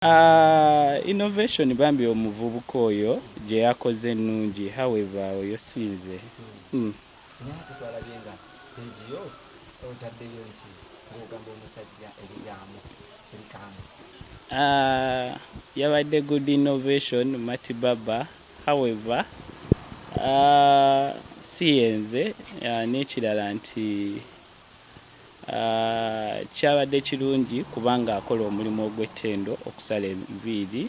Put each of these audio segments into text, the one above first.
Innovation bambi omuvubuka oyo gye yakoze ennungi, however oyo sinze. Twalabye nga peegi yo otaddeyo nti ng'ogamba omusajja ebigambo ebikambwe. Yabadde good innovation Martbarber, however siyenze n'ekirala nti kyabadde kirungi kubanga akola omulimu ogw'ettendo okusala enviiri,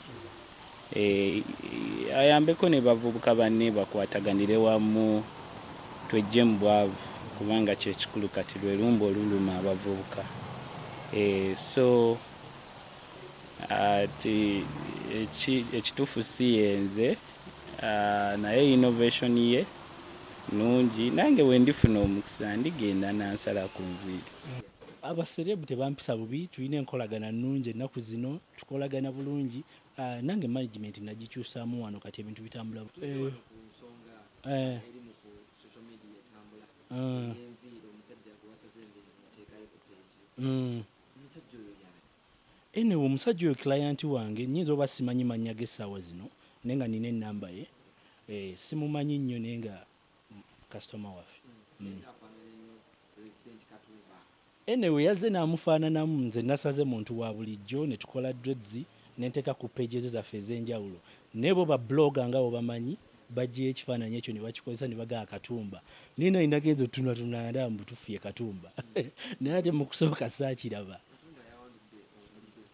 ayambeko ne bavubuka banne bakwataganire wamu twejje mu bwavu kubanga kyekikulu kati lwe lumba oluluma abavubuka. So ekituufu siyenze, naye innovation ye nungi, nange bwe ndifuna omukisa ndigenda nansala ku nviiri. Abaserebu tebampisa bubi, tulina enkolagana nnungi ennaku zino, tukolagana bulungi. Nange management nagikyusaamu wano kati ebintu bitambula. Anyway, omusajja oyo client wange nnyinza oba simanyi mannya g'essaawa zino naye nga nina ennamba ye, simumanyi nnyo naye nga kasitoma waffe. Anyway, yazze n'amufaananamu, nze nasaze muntu wa bulijjo ne tukola dreads ne nteeka ku pages zaffe ez'enjawulo. Naye bo ba blogger nga bo bamanyi bajja ekifaananyi ekyo ne bakikozesa ne bagaa Katumba. Naye nayo nagenza otutunatuna ndaba mbu tufuye Katumba. Naye ate mu kusooka saakiraba.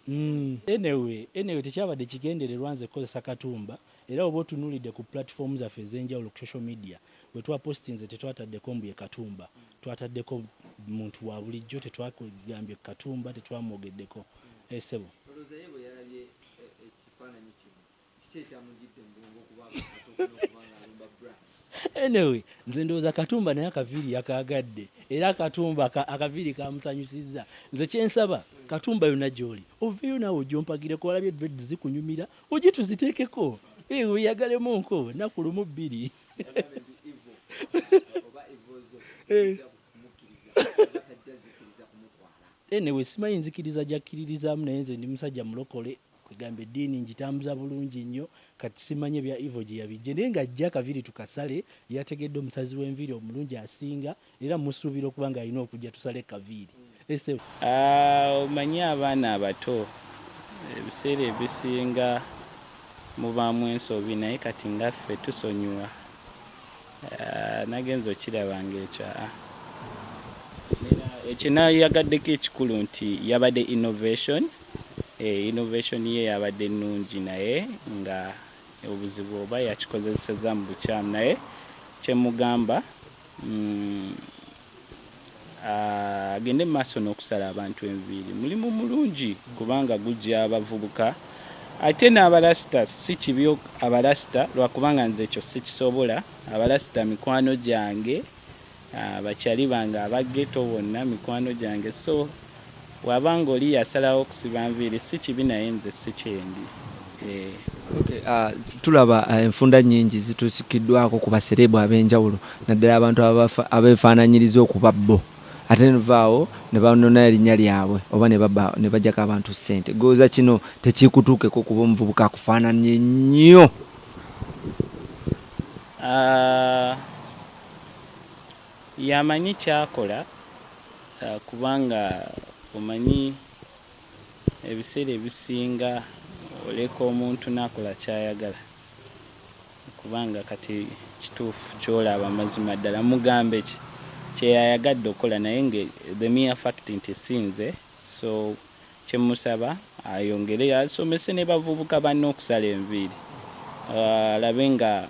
Anyway tekyabadde kigendererwa nze kukozesa Katumba, era oba otunuulidde ku platform zaffe ez'enjawulo ku social media bwe twapostinze tetwataddeko mbu ye Katumba, twataddeko muntu wa bulijjo, tetwagambye Katumba, tetwamwogeddeko. Sebo anyway nze ndowooza Katumba naye akaviiri yakaagadde, era Katumba akaviiri kamusanyusizza. Nze kyensaba Katumba yonna gy'oli oveeyo naawe ogy'ompagireko, olabye dread zikunyumira ogi tuziteekeko, weyagalemu nko nnaku lumu bbiri. Anyway simanyi nzikiriza gyakkiririzaamu, naye nze ndi musajja mulokole, kwegamba eddiini ngitambuza bulungi nnyo, kati simanyi ebya Ivo gye yabijje, naye ng'ajja akaviiri tukasale, yategedde omusazi w'enviiri omulungi asinga, era musuubira okuba nga alina okujja tusale kaviiri. Omanyi abaana abato ebiseera ebisinga mubaamu ensobi, naye kati ngaffe tusonyiwa. Nagenza okiraba ng'ekyo ekyo nayagaddeko ekikulu nti yabadde innovation. Innovation ye yabadde ennungi, naye nga obuzibu oba yakikozesezza mu bukyamu, naye kyemugamba agende mu maaso n'okusala abantu enviiri. Mulimu mulungi kubanga gujja abavubuka ate n'abalasita. Si kibi abalasita lwakubanga nze ekyo sikisobola. Abalasita mikwano gyange, bakyali bange abageto bonna mikwano gyange, so wabanga oli yasalawo okusiba nviiri si kibi, naye nze si kyendi. Tulaba enfunda nnyingi zitusikiddwako ku baserebu ab'enjawulo, naddala abantu abeefaananyiriza okuba bo, ate ne bavaawo ne banona erinnya lyabwe oba ne bajjako abantu ssente. Gooza kino tekikutuukeko kuba omuvubuka akufaananye nnyo? Yamanyi kyakola, kubanga omanyi ebiseera ebisinga oleka omuntu n'akola kyayagala, kubanga kati kituufu kyolaba mazima ddala mugambe kyeyayagadde okukola, naye nge the mere fact nti sinze. So kyemusaba ayongere asomese ne bavubuka banne okusala enviiri, alabe nga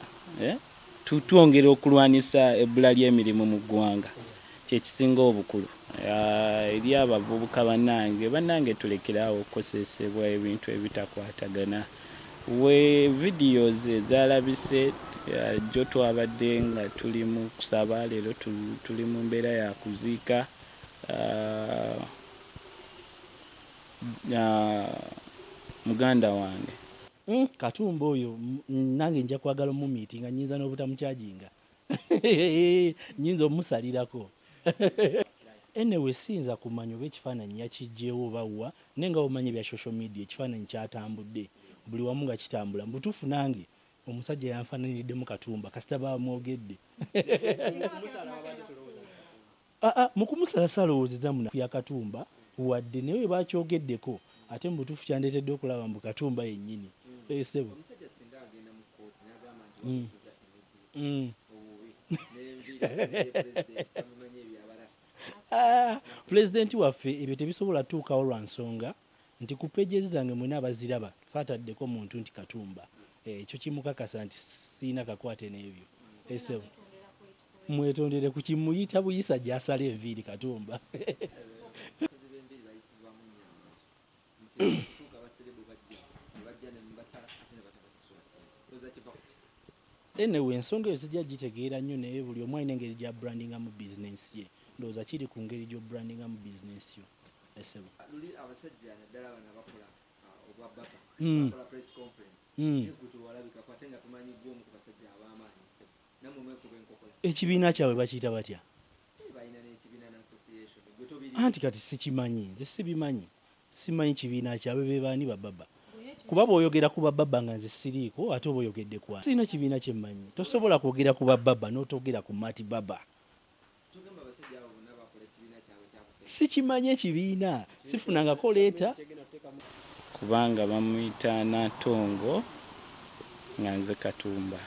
twongera okulwanisa ebbula ly'emirimu mu ggwanga, kyekisinga obukulu. Eri abavubuka bannange tulekeraawo okukozesebwa ebintu ebitakwatagana. We videos ezalabise jjo twabadde nga tuli mu kusaba, leero tuli mu mbeera ya kuziika muganda wange. Katumba oyo nange nja kwagala omumiiti nga nnyinza n'obutamukyajinga. Nnyinza omusalirako. anyway siyinza kumanya oba ekifaananyi yakijjeewo oba wa naye nga omanyi bya social media ekifaananyi kyatambudde buli wamu nga kitambula mu butuufu nange omusajja yanfaananiddemu Katumba kasita bamwogedde mu kumusala salowoozeza muna ya Katumba wadde naye we bakyogeddeko ate mu butuufu kyandeetedde okulaba mbu Katumba yennyini sebo pulezidenti waffe ebyo tebisobola tuukawo lwa nsonga nti ku pages zange mwena abaziraba saataddeko muntu nti Katumba ekyo kimukakasa nti siina kakwate n'ebyo esebo mwetondere ku kimuyita buyisa gy'asala enviiri Katumba anyway ensonga eyo sijja gitegeera nnyo naye buli omu alina engeri gya brandinga mu bizinensi ye ndowooza kiri ku ngeri gy'obrandinga mu bizinensi yo esebo luli abasajja naddala bano abakola obwa baba bakola press conference ekutu walabika kwate nga tumanyi gwomu ku basajja ab'amaanyi sebo namwe mwekuba enkokola ekibiina kyabwe bakiyita batya balina n'ekibiina n'association gwe tobiri anti kati sikimanyi nze sibimanyi simanyi kibiina kyabwe be baani bababa kuba bw'oyogera ku bababa nga nze siriiko ate oba oyogedde kwa sirina kibiina kye mmanyi tosobola kwogera ku bababa n'otogera ku Martbarber sikimanyi ekibiina sifunangako leeta kubanga bamuyita Natongo nga nze Katumba